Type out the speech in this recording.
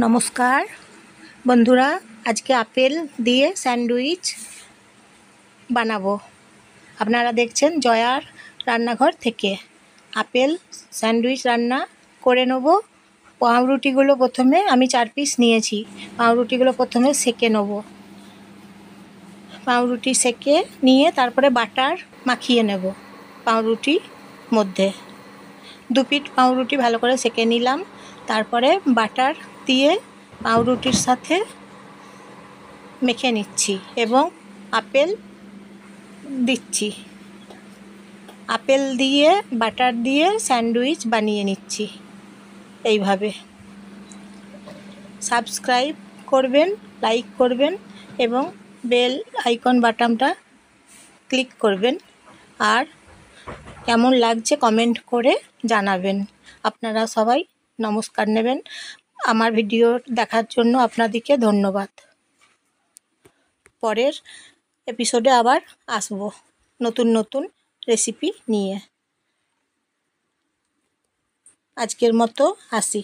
নমস্কার বন্ধুরা, আজকে আপেল দিয়ে স্যান্ডউইচ বানাবো। আপনারা দেখছেন জয়ার রান্নাঘর থেকে। আপেল স্যান্ডউইচ রান্না করে নেব। পাউরুটিগুলো প্রথমে আমি 4 পিস নিয়েছি। পাউরুটিগুলো প্রথমে সেঁকে নেব। পাউরুটি সেঁকে নিয়ে তারপরে বাটার মাখিয়ে নেব পাউরুটির মধ্যে। 2 পিঠ পাউরুটি ভালো করে সেঁকে নিলাম। তারপরে বাটার দিয়ে পাউরুটির সাথে মেখে নিচ্ছি এবং আপেল দিচ্ছি। আপেল দিয়ে বাটার দিয়ে স্যান্ডউইচ বানিয়ে নিচ্ছি এইভাবে। সাবস্ক্রাইব করবেন, লাইক করবেন এবং বেল আইকন বাটনটা ক্লিক করবেন। আর কেমন লাগছে কমেন্ট করে জানাবেন। আপনারা সবাই নমস্কার নেবেন। আমার ভিডিও দেখার জন্য আপনাদেরকে ধন্যবাদ। পরের এপিসোডে আবার আসবো নতুন নতুন রেসিপি নিয়ে। আজকের মতো আসি।